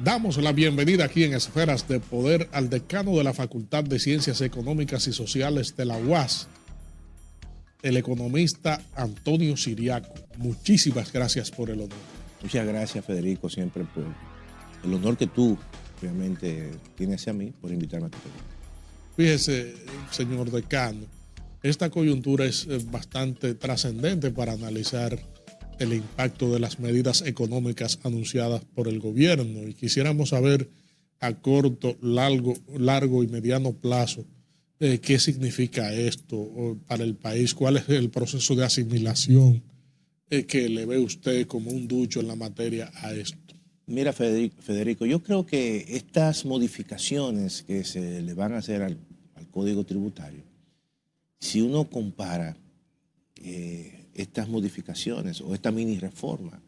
Damos la bienvenida aquí en Esferas de Poder al decano de la Facultad de Ciencias Económicas y Sociales de la UAS, el economista Antonio Siriaco. Muchísimas gracias por el honor. Muchas gracias, Federico, siempre por el honor que tú realmente tienes hacia mí por invitarme a tu programa. Fíjese, señor decano, esta coyuntura es bastante trascendente para analizar el impacto de las medidas económicas anunciadas por el gobierno y quisiéramos saber a corto, largo y mediano plazo qué significa esto para el país, cuál es el proceso de asimilación que le ve usted como un ducho en la materia a esto. Mira, Federico, yo creo que estas modificaciones que se le van a hacer al Código Tributario, si uno compara estas modificaciones o esta mini reforma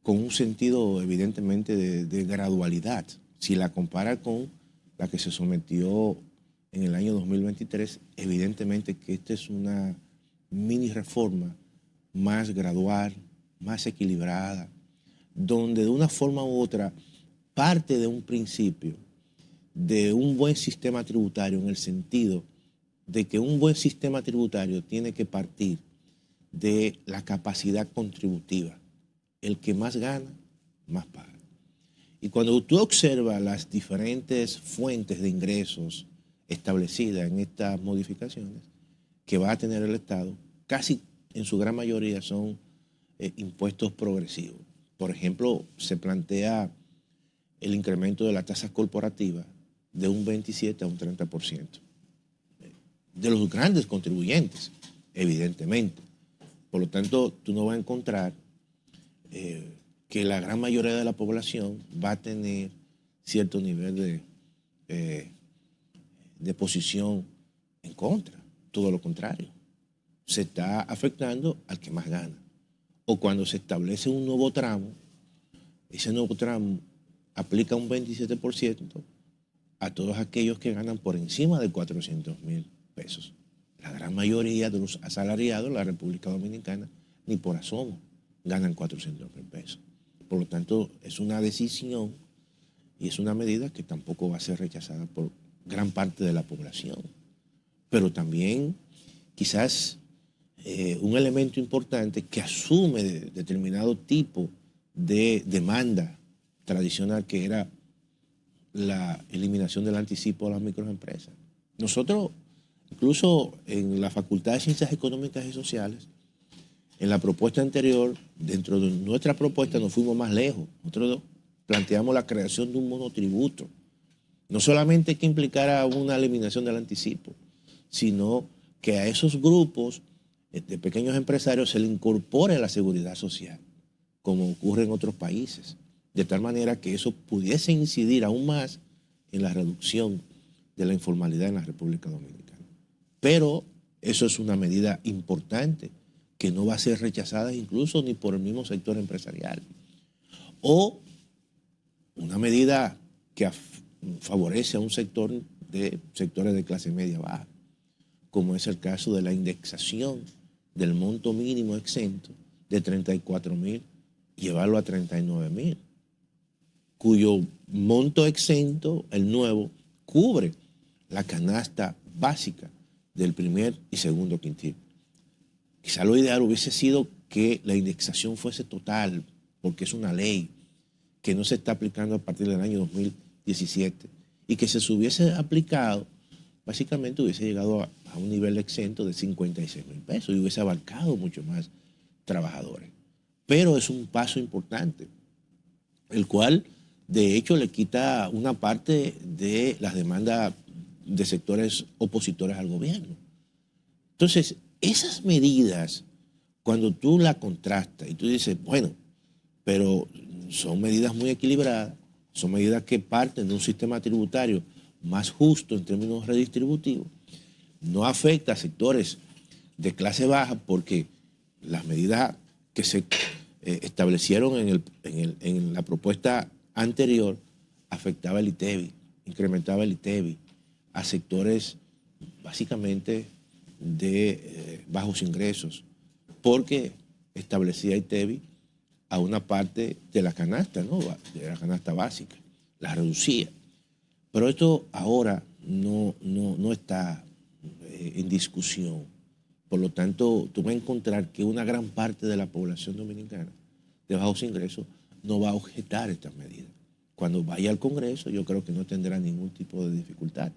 con un sentido evidentemente de gradualidad, si la compara con la que se sometió en el año 2023, evidentemente que esta es una mini reforma más gradual, más equilibrada, donde de una forma u otra parte de un principio de un buen sistema tributario, en el sentido de que un buen sistema tributario tiene que partir de la capacidad contributiva. El que más gana, más paga. Y cuando tú observas las diferentes fuentes de ingresos establecidas en estas modificaciones que va a tener el Estado, casi en su gran mayoría son impuestos progresivos. Por ejemplo, se plantea el incremento de la tasa corporativa de un 27 a un 30%. De los grandes contribuyentes, evidentemente. Por lo tanto, tú no vas a encontrar que la gran mayoría de la población va a tener cierto nivel de posición en contra. Todo lo contrario. Se está afectando al que más gana. O cuando se establece un nuevo tramo, ese nuevo tramo aplica un 27% a todos aquellos que ganan por encima de 400,000 pesos. La gran mayoría de los asalariados en la República Dominicana ni por asomo ganan 400,000 pesos. Por lo tanto, es una decisión y es una medida que tampoco va a ser rechazada por gran parte de la población. Pero también quizás un elemento importante que asume determinado tipo de demanda tradicional, que era la eliminación del anticipo a las microempresas. Nosotros, incluso en la Facultad de Ciencias Económicas y Sociales, en la propuesta anterior, dentro de nuestra propuesta nos fuimos más lejos. Nosotros planteamos la creación de un monotributo. No solamente que implicara una eliminación del anticipo, sino que a esos grupos de pequeños empresarios se le incorpore la seguridad social, como ocurre en otros países, de tal manera que eso pudiese incidir aún más en la reducción de la informalidad en la República Dominicana. Pero eso es una medida importante que no va a ser rechazada incluso ni por el mismo sector empresarial. O una medida que favorece a un sectores de clase media baja, como es el caso de la indexación del monto mínimo exento de 34,000, llevarlo a 39,000, cuyo monto exento, el nuevo, cubre la canasta básica del primer y segundo quintil. Quizá lo ideal hubiese sido que la indexación fuese total, porque es una ley que no se está aplicando a partir del año 2017, y que se hubiese aplicado, básicamente hubiese llegado a un nivel exento de 56,000 pesos y hubiese abarcado mucho más trabajadores. Pero es un paso importante, el cual de hecho le quita una parte de las demandas de sectores opositores al gobierno. Entonces, esas medidas, cuando tú las contrastas y tú dices, bueno, pero son medidas muy equilibradas, son medidas que parten de un sistema tributario más justo en términos redistributivos, no afecta a sectores de clase baja, porque las medidas que se establecieron en la propuesta anterior afectaba el ITEBI, incrementaba el ITEBI a sectores básicamente de bajos ingresos, porque establecía ITEBI a una parte de la canasta, ¿no? De la canasta básica, la reducía. Pero esto ahora no está en discusión. Por lo tanto, tú vas a encontrar que una gran parte de la población dominicana de bajos ingresos no va a objetar estas medidas. Cuando vaya al Congreso, yo creo que no tendrá ningún tipo de dificultad.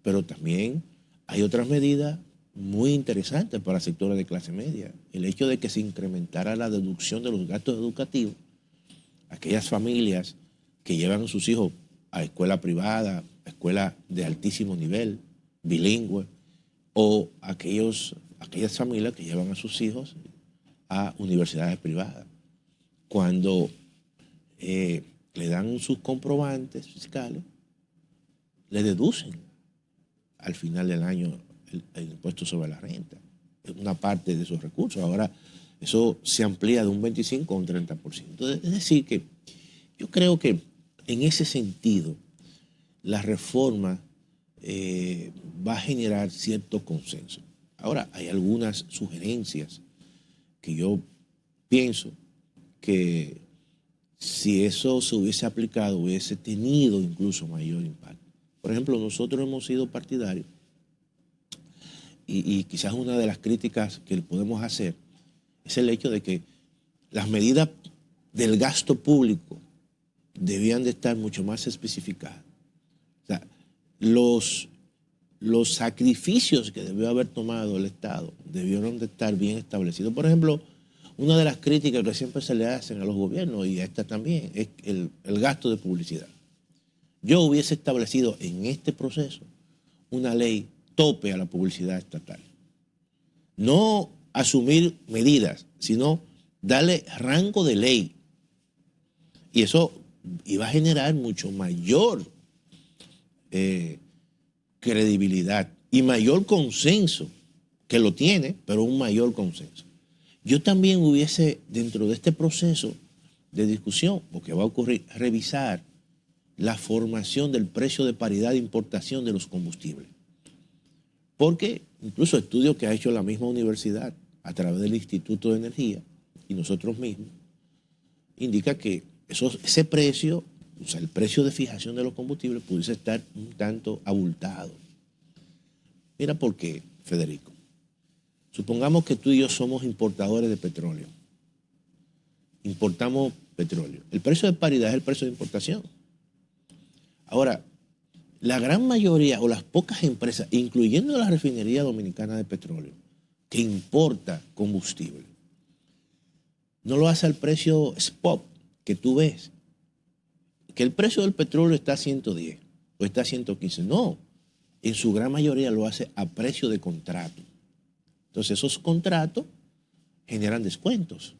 Pero también hay otras medidas muy interesantes para sectores de clase media. El hecho de que se incrementara la deducción de los gastos educativos, aquellas familias que llevan a sus hijos a escuela privada, a escuela de altísimo nivel, bilingüe, o aquellas familias que llevan a sus hijos a universidades privadas. Cuando le dan sus comprobantes fiscales, le deducen al final del año el impuesto sobre la renta, una parte de esos recursos. Ahora eso se amplía de un 25 a un 30%. Es decir, que yo creo que en ese sentido la reforma va a generar cierto consenso. Ahora, hay algunas sugerencias que yo pienso que si eso se hubiese aplicado hubiese tenido incluso mayor impacto. Por ejemplo, nosotros hemos sido partidarios y quizás una de las críticas que podemos hacer es el hecho de que las medidas del gasto público debían de estar mucho más especificadas. O sea, los sacrificios que debió haber tomado el Estado debieron de estar bien establecidos. Por ejemplo, una de las críticas que siempre se le hacen a los gobiernos, y a esta también, es el gasto de publicidad. Yo hubiese establecido en este proceso una ley tope a la publicidad estatal. No asumir medidas, sino darle rango de ley. Y eso iba a generar mucho mayor credibilidad y mayor consenso, que lo tiene, pero un mayor consenso. Yo también hubiese, dentro de este proceso de discusión, porque va a ocurrir, revisar la formación del precio de paridad de importación de los combustibles. Porque incluso estudios que ha hecho la misma universidad a través del Instituto de Energía y nosotros mismos, indica que ese precio, o sea, el precio de fijación de los combustibles pudiese estar un tanto abultado. Mira por qué, Federico. Supongamos que tú y yo somos importadores de petróleo. Importamos petróleo. El precio de paridad es el precio de importación. Ahora, la gran mayoría o las pocas empresas, incluyendo la Refinería Dominicana de Petróleo, que importa combustible, no lo hace al precio spot que tú ves. Que el precio del petróleo está a 110 o está a 115. No, en su gran mayoría lo hace a precio de contrato. Entonces esos contratos generan descuentos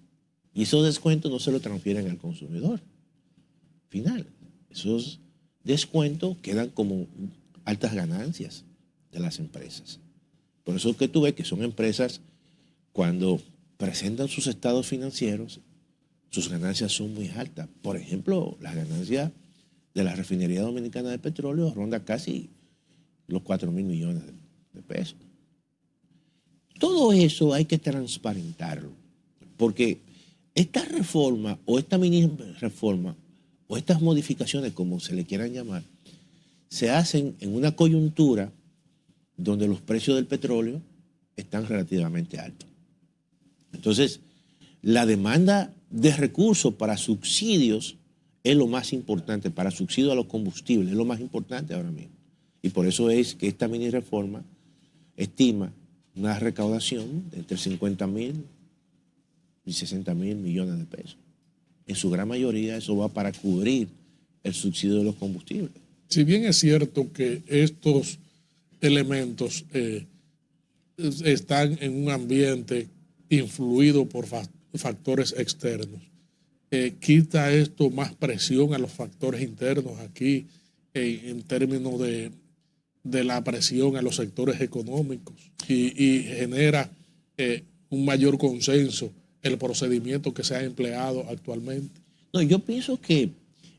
y esos descuentos no se lo transfieren al consumidor final. Esos descuentos quedan como altas ganancias de las empresas. Por eso es que tú ves que son empresas, cuando presentan sus estados financieros, sus ganancias son muy altas. Por ejemplo, las ganancias de la Refinería Dominicana de Petróleo ronda casi los 4.000 millones de pesos. Todo eso hay que transparentarlo, porque esta reforma o esta mini reforma o estas modificaciones, como se le quieran llamar, se hacen en una coyuntura donde los precios del petróleo están relativamente altos. Entonces, la demanda de recursos para subsidios es lo más importante, para subsidio a los combustibles, es lo más importante ahora mismo. Y por eso es que esta mini reforma estima una recaudación de entre 50.000 y 60.000 millones de pesos. En su gran mayoría eso va para cubrir el subsidio de los combustibles. Si bien es cierto que estos elementos están en un ambiente influido por factores externos, quita esto más presión a los factores internos aquí en términos de la presión a los sectores económicos y genera un mayor consenso el procedimiento que se ha empleado actualmente. No, yo pienso que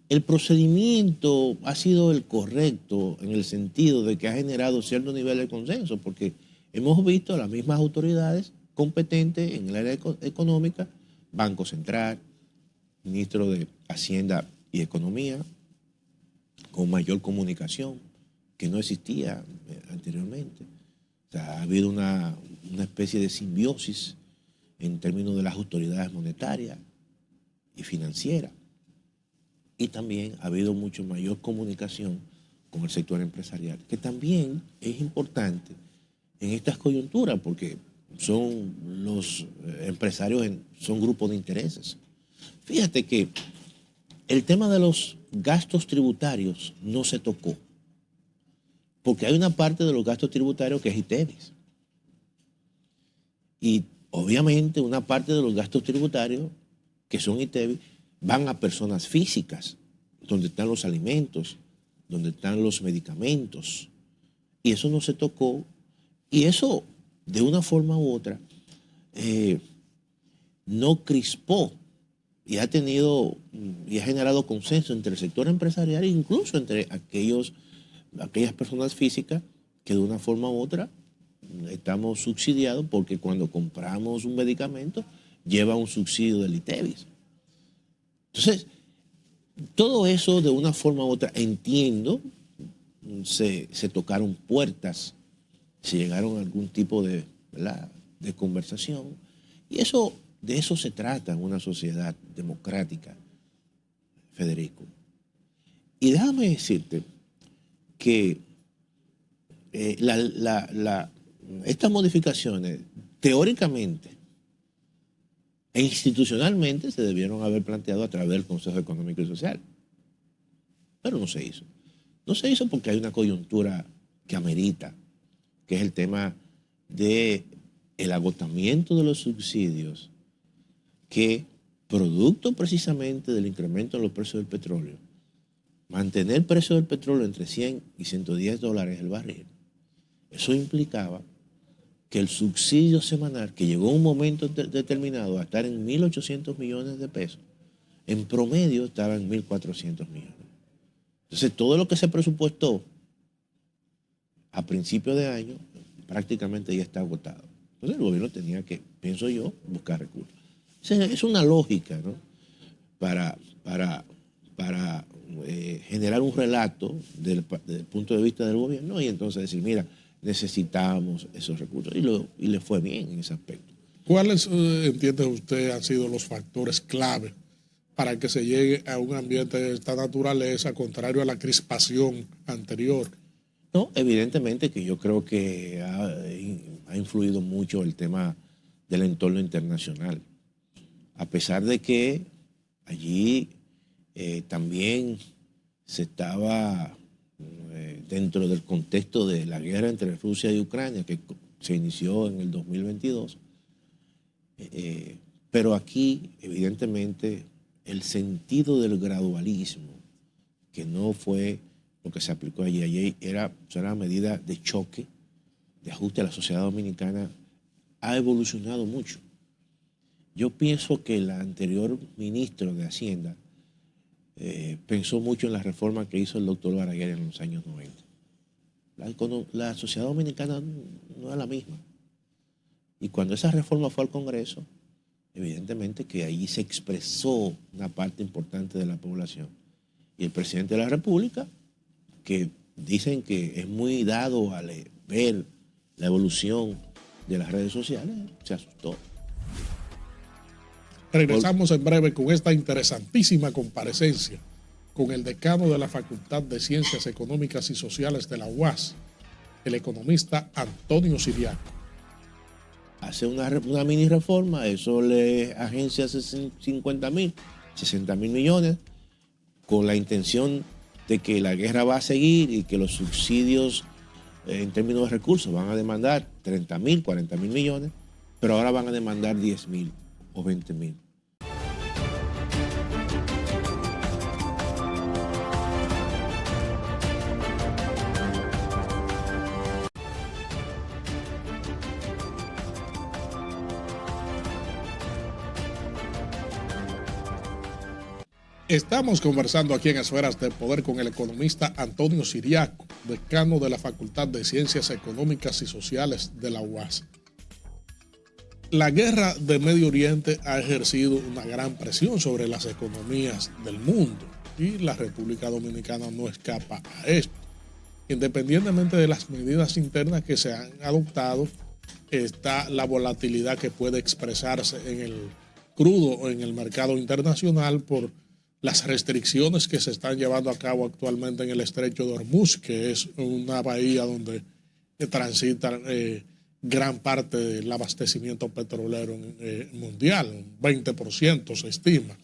el procedimiento ha sido el correcto en el sentido de que ha generado cierto nivel de consenso, porque hemos visto a las mismas autoridades competentes en el área económica, Banco Central, ministro de Hacienda y Economía, con mayor comunicación, que no existía anteriormente. O sea, ha habido una especie de simbiosis en términos de las autoridades monetarias y financieras. Y también ha habido mucho mayor comunicación con el sector empresarial, que también es importante en estas coyunturas, porque son los empresarios, son grupos de intereses. Fíjate que el tema de los gastos tributarios no se tocó, porque hay una parte de los gastos tributarios que es ITEVIS. Y obviamente una parte de los gastos tributarios que son ITEVIS van a personas físicas, donde están los alimentos, donde están los medicamentos. Y eso no se tocó. Y eso, de una forma u otra, no crispó y ha generado consenso entre el sector empresarial e incluso entre aquellas personas físicas que de una forma u otra estamos subsidiados, porque cuando compramos un medicamento lleva un subsidio del ITEVIS. Entonces, todo eso de una forma u otra, entiendo, se tocaron puertas, se llegaron a algún tipo de conversación. Y de eso se trata en una sociedad democrática, Federico. Y déjame decirte que estas modificaciones, teóricamente e institucionalmente, se debieron haber planteado a través del Consejo Económico y Social. Pero no se hizo. No se hizo porque hay una coyuntura que amerita, que es el tema del agotamiento de los subsidios, que, producto precisamente del incremento en los precios del petróleo, mantener el precio del petróleo entre 100 y 110 dólares el barril, eso implicaba que el subsidio semanal, que llegó a un momento determinado a estar en 1.800 millones de pesos, en promedio estaba en 1.400 millones. Entonces, todo lo que se presupuestó a principio de año prácticamente ya está agotado. Entonces, el gobierno tenía que, pienso yo, buscar recursos. Es una lógica, ¿no? Para generar un relato del punto de vista del gobierno y entonces decir, mira, necesitamos esos recursos. Y le fue bien en ese aspecto. ¿Cuáles, entiende usted, han sido los factores clave para que se llegue a un ambiente de esta naturaleza, contrario a la crispación anterior? No, evidentemente que yo creo que ha influido mucho el tema del entorno internacional. A pesar de que allí también se estaba dentro del contexto de la guerra entre Rusia y Ucrania, que se inició en el 2022, pero aquí, evidentemente, el sentido del gradualismo, que no fue lo que se aplicó allí. Allí era una medida de choque, de ajuste a la sociedad dominicana, ha evolucionado mucho. Yo pienso que el anterior ministro de Hacienda pensó mucho en la reforma que hizo el doctor Balaguer en los años 90. La sociedad dominicana no es la misma. Y cuando esa reforma fue al Congreso, evidentemente que ahí se expresó una parte importante de la población. Y el presidente de la República, que dicen que es muy dado a ver la evolución de las redes sociales, se asustó. Regresamos en breve con esta interesantísima comparecencia con el decano de la Facultad de Ciencias Económicas y Sociales de la UAS, el economista Antonio Siriaco. Hace una mini reforma, eso le agencia 50.000, 60.000 millones, con la intención de que la guerra va a seguir y que los subsidios en términos de recursos van a demandar 30.000, 40.000 millones, pero ahora van a demandar 10.000 o 20.000. Estamos conversando aquí en Esferas de Poder con el economista Antonio Siriaco, decano de la Facultad de Ciencias Económicas y Sociales de la UAS. La guerra de Medio Oriente ha ejercido una gran presión sobre las economías del mundo y la República Dominicana no escapa a esto. Independientemente de las medidas internas que se han adoptado, está la volatilidad que puede expresarse en el crudo o en el mercado internacional por las restricciones que se están llevando a cabo actualmente en el estrecho de Hormuz, que es una bahía donde transitan gran parte del abastecimiento petrolero mundial, un 20% se estima.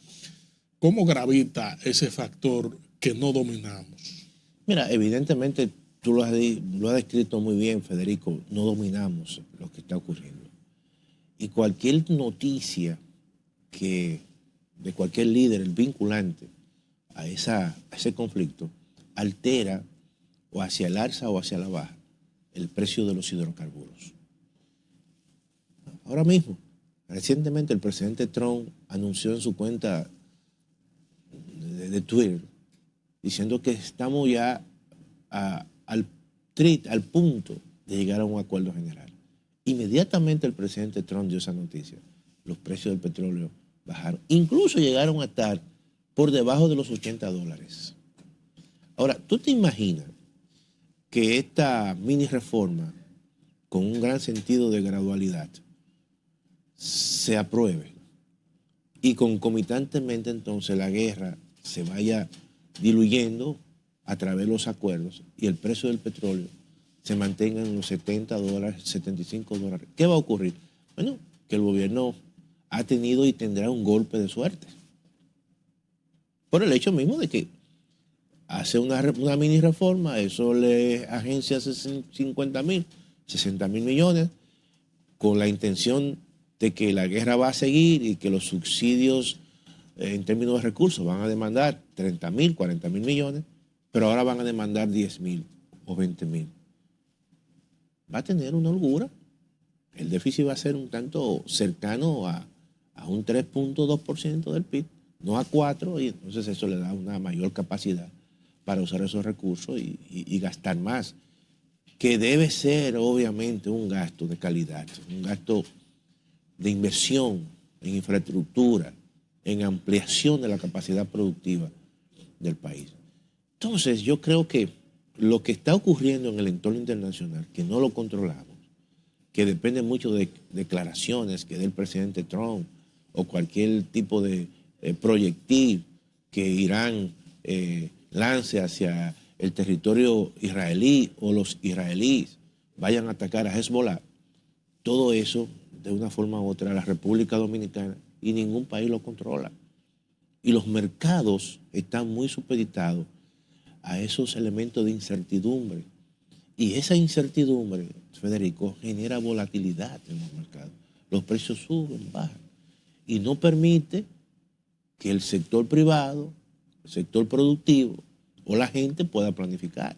¿Cómo gravita ese factor que no dominamos? Mira, evidentemente tú lo has descrito muy bien, Federico, no dominamos lo que está ocurriendo. Y cualquier noticia de cualquier líder, el vinculante a ese conflicto, altera o hacia el alza o hacia la baja el precio de los hidrocarburos. Ahora mismo, recientemente el presidente Trump anunció en su cuenta de Twitter diciendo que estamos ya al punto de llegar a un acuerdo general. Inmediatamente el presidente Trump dio esa noticia. Los precios del petróleo bajaron. Incluso llegaron a estar por debajo de los $80. Ahora, ¿tú te imaginas que esta mini reforma, con un gran sentido de gradualidad, se apruebe y concomitantemente entonces la guerra se vaya diluyendo a través de los acuerdos y el precio del petróleo se mantenga en los $70, $75? ¿Qué va a ocurrir? Bueno, que el gobierno ha tenido y tendrá un golpe de suerte. Por el hecho mismo de que hace una mini reforma, eso le agencia 50.000, 60.000 millones, con la intención de que la guerra va a seguir y que los subsidios en términos de recursos van a demandar 30.000, 40.000 millones, pero ahora van a demandar 10.000 o 20.000. Va a tener una holgura. El déficit va a ser un tanto cercano a un 3.2% del PIB, no a 4%, y entonces eso le da una mayor capacidad para usar esos recursos y gastar más, que debe ser obviamente un gasto de calidad, un gasto de inversión en infraestructura, en ampliación de la capacidad productiva del país. Entonces yo creo que lo que está ocurriendo en el entorno internacional, que no lo controlamos, que depende mucho de declaraciones que dé el presidente Trump o cualquier tipo de proyectil que Irán lance hacia el territorio israelí o los israelíes vayan a atacar a Hezbollah, todo eso de una forma u otra la República Dominicana y ningún país lo controla. Y los mercados están muy supeditados a esos elementos de incertidumbre. Y esa incertidumbre, Federico, genera volatilidad en los mercados. Los precios suben, bajan. Y no permite que el sector privado, el sector productivo o la gente pueda planificar.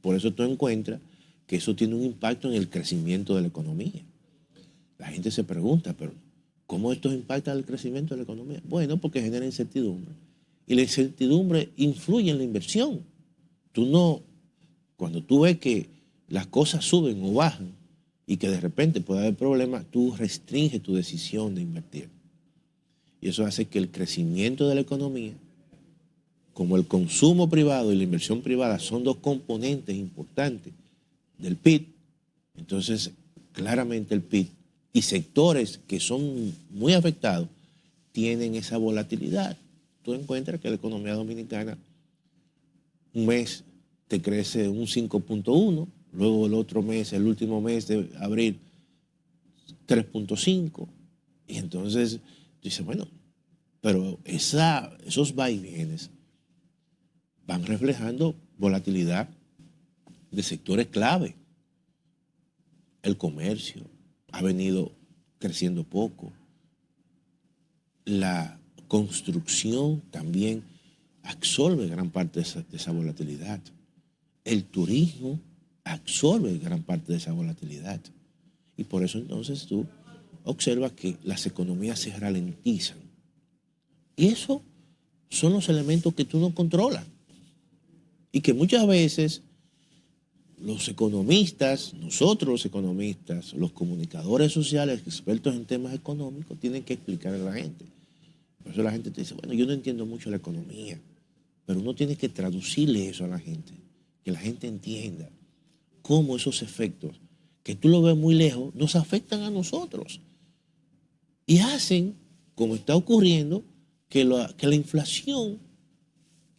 Por eso tú encuentras que eso tiene un impacto en el crecimiento de la economía. La gente se pregunta, pero ¿cómo esto impacta el crecimiento de la economía? Bueno, porque genera incertidumbre. Y la incertidumbre influye en la inversión. Cuando tú ves que las cosas suben o bajan y que de repente puede haber problemas, tú restringes tu decisión de invertir. Y eso hace que el crecimiento de la economía, como el consumo privado y la inversión privada son dos componentes importantes del PIB, entonces claramente el PIB y sectores que son muy afectados tienen esa volatilidad. Tú encuentras que la economía dominicana un mes te crece un 5.1, luego el otro mes, el último mes de abril, 3.5. Y entonces dices, bueno, pero esos vaivienes van reflejando volatilidad de sectores clave. El comercio ha venido creciendo poco. La construcción también absorbe gran parte de esa volatilidad. El turismo absorbe gran parte de esa volatilidad. Y por eso entonces tú observas que las economías se ralentizan. Y eso son los elementos que tú no controlas. Y que muchas veces los economistas, nosotros los economistas, los comunicadores sociales, expertos en temas económicos, tienen que explicar a la gente. Por eso la gente te dice, bueno, yo no entiendo mucho la economía, pero uno tiene que traducirle eso a la gente, que la gente entienda cómo esos efectos, que tú lo ves muy lejos, nos afectan a nosotros y hacen, como está ocurriendo, que la inflación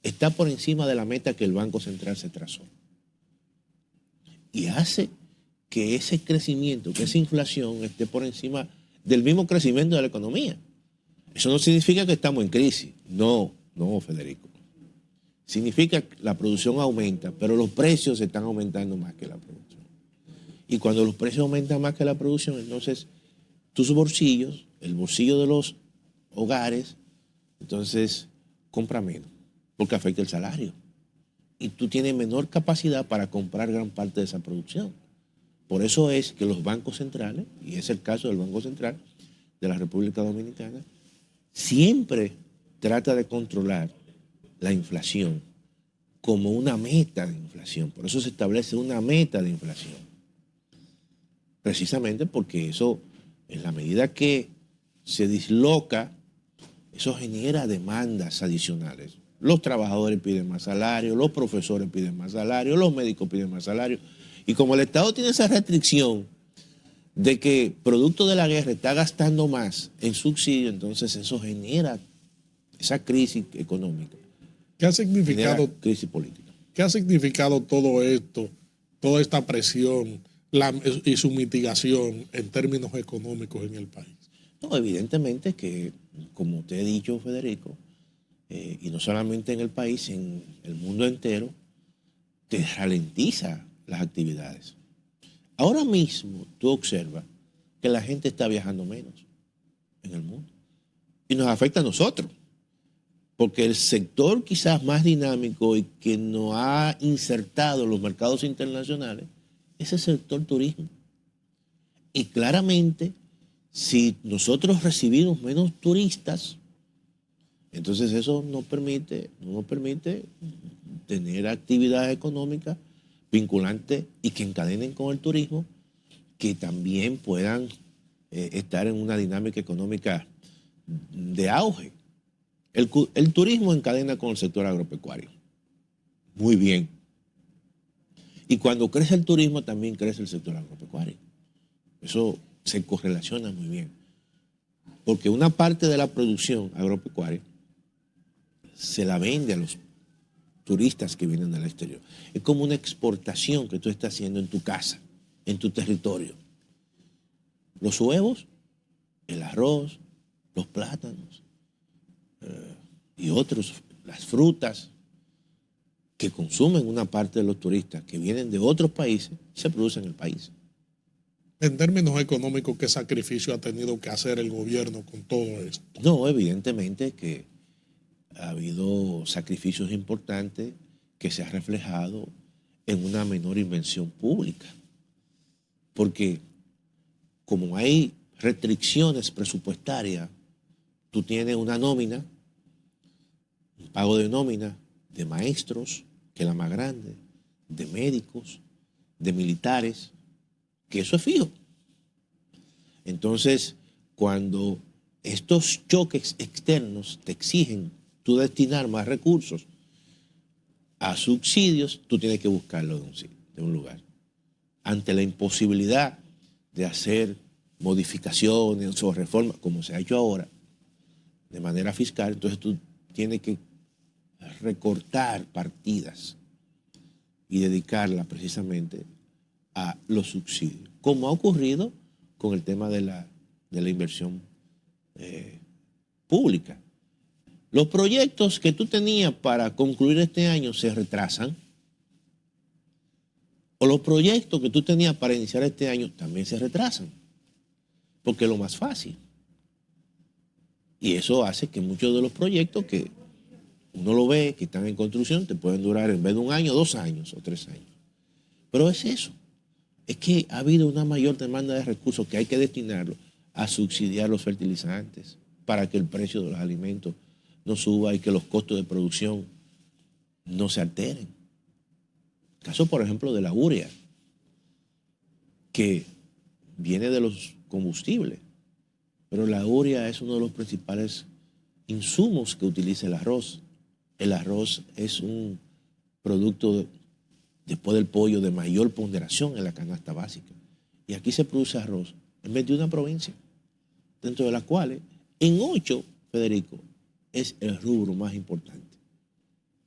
está por encima de la meta que el Banco Central se trazó. Y hace que ese crecimiento, que esa inflación esté por encima del mismo crecimiento de la economía. Eso no significa que estamos en crisis. No, Federico. Significa que la producción aumenta, pero los precios están aumentando más que la producción. Y cuando los precios aumentan más que la producción, entonces tus bolsillos, el bolsillo de los hogares, entonces compra menos, porque afecta el salario. Y tú tienes menor capacidad para comprar gran parte de esa producción. Por eso es que los bancos centrales, y es el caso del Banco Central de la República Dominicana, siempre trata de controlar la inflación como una meta de inflación. Por eso se establece una meta de inflación. Precisamente porque eso, en la medida que se disloca, eso genera demandas adicionales. Los trabajadores piden más salario, los profesores piden más salario, los médicos piden más salario. Y como el Estado tiene esa restricción de que producto de la guerra está gastando más en subsidio, entonces eso genera esa crisis económica. ¿Qué ha significado, crisis política? ¿Qué ha significado todo esto, toda esta presión y su mitigación en términos económicos en el país? No, evidentemente que, como te he dicho, Federico, y no solamente en el país, en el mundo entero, te ralentiza las actividades. Ahora mismo tú observas que la gente está viajando menos en el mundo y nos afecta a nosotros, porque el sector quizás más dinámico y que nos ha insertado en los mercados internacionales es el sector turismo. Y claramente, si nosotros recibimos menos turistas, entonces eso no nos permite tener actividades económicas vinculantes y que encadenen con el turismo, que también puedan estar en una dinámica económica de auge. El turismo encadena con el sector agropecuario. Muy bien. Y cuando crece el turismo, también crece el sector agropecuario. Eso se correlaciona muy bien. Porque una parte de la producción agropecuaria se la vende a los turistas que vienen del exterior. Es como una exportación que tú estás haciendo en tu casa, en tu territorio. Los huevos, el arroz, los plátanos y otros, las frutas que consumen una parte de los turistas que vienen de otros países, se producen en el país. En términos económicos, ¿qué sacrificio ha tenido que hacer el gobierno con todo esto? No, evidentemente que ha habido sacrificios importantes que se ha reflejado en una menor inversión pública. Porque como hay restricciones presupuestarias, tú tienes una nómina, un pago de nómina de maestros, que es la más grande, de médicos, de militares, que eso es fijo. Entonces, cuando estos choques externos te exigen tú destinar más recursos a subsidios, tú tienes que buscarlo de un lugar. Ante la imposibilidad de hacer modificaciones o reformas, como se ha hecho ahora, de manera fiscal, entonces tú tienes que recortar partidas y dedicarlas precisamente a los subsidios, como ha ocurrido con el tema de la inversión pública. Los proyectos que tú tenías para concluir este año se retrasan, o los proyectos que tú tenías para iniciar este año también se retrasan, porque es lo más fácil. Y eso hace que muchos de los proyectos que uno lo ve, que están en construcción, te pueden durar en vez de 1 año, 2 años o 3 años. Pero es eso. Es que ha habido una mayor demanda de recursos que hay que destinarlo a subsidiar los fertilizantes para que el precio de los alimentos no suba y que los costos de producción no se alteren. Caso, por ejemplo, de la urea, que viene de los combustibles, pero la urea es uno de los principales insumos que utiliza el arroz. El arroz es un producto, después del pollo, de mayor ponderación en la canasta básica. Y aquí se produce arroz en 21 provincias, dentro de las cuales, en 8, Federico, es el rubro más importante.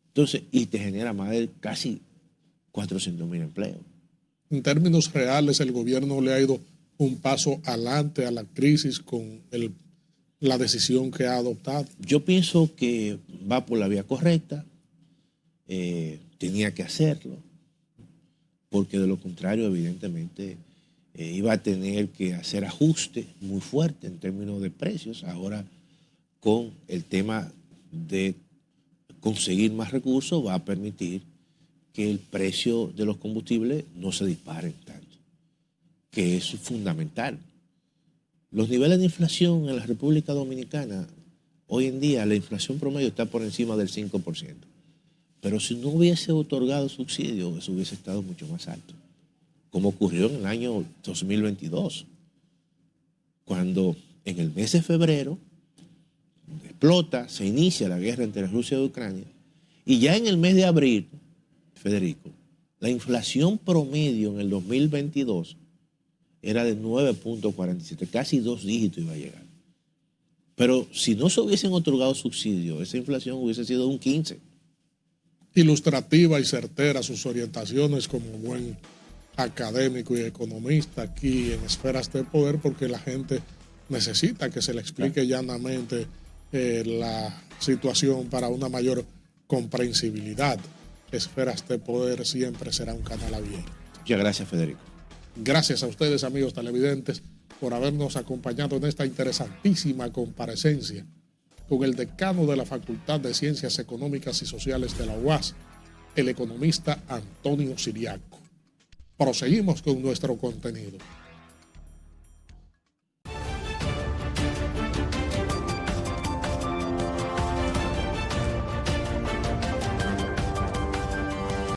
Entonces, y te genera más de casi 400.000 empleos. En términos reales, el gobierno le ha ido un paso adelante a la crisis con la decisión que ha adoptado. Yo pienso que va por la vía correcta, tenía que hacerlo, porque de lo contrario, evidentemente, iba a tener que hacer ajustes muy fuertes en términos de precios. Ahora, con el tema de conseguir más recursos, va a permitir que el precio de los combustibles no se dispare tanto, que es fundamental. Los niveles de inflación en la República Dominicana, hoy en día la inflación promedio está por encima del 5%. Pero si no hubiese otorgado subsidios, eso hubiese estado mucho más alto, como ocurrió en el año 2022, cuando en el mes de febrero explota, se inicia la guerra entre Rusia y Ucrania, y ya en el mes de abril, Federico, la inflación promedio en el 2022 era de 9.47, casi 2 dígitos iba a llegar. Pero si no se hubiesen otorgado subsidios, esa inflación hubiese sido un 15. Ilustrativa y certera sus orientaciones como buen académico y economista aquí en Esferas de Poder, porque la gente necesita que se le explique llanamente la situación para una mayor comprensibilidad. Esferas de Poder siempre será un canal abierto. Muchas gracias, Federico. Gracias a ustedes, amigos televidentes, por habernos acompañado en esta interesantísima comparecencia con el decano de la Facultad de Ciencias Económicas y Sociales de la UAS, el economista Antonio Siriaco. Proseguimos con nuestro contenido.